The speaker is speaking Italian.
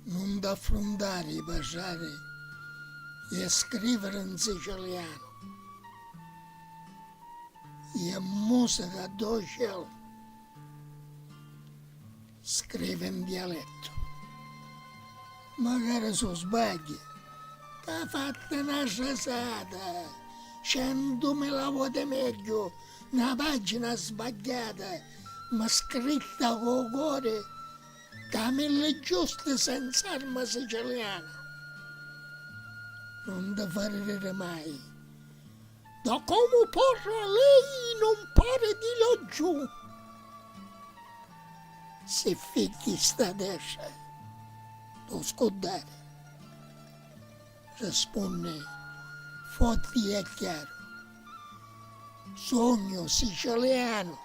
non da affrontare i passati e a scrivere in siciliano e a musica do cielo scrive in dialetto. Magari su sbagli, t'ha fatta una sciasata, 100.000 volte meglio, una pagina sbagliata, ma scritta con cuore, da mille giuste senza arma siciliana. Non ti farete mai, da come porra lei non pare di laggiù. Se figli sta destra, lo scordare. Risponde forte e chiaro. Sogno siciliano.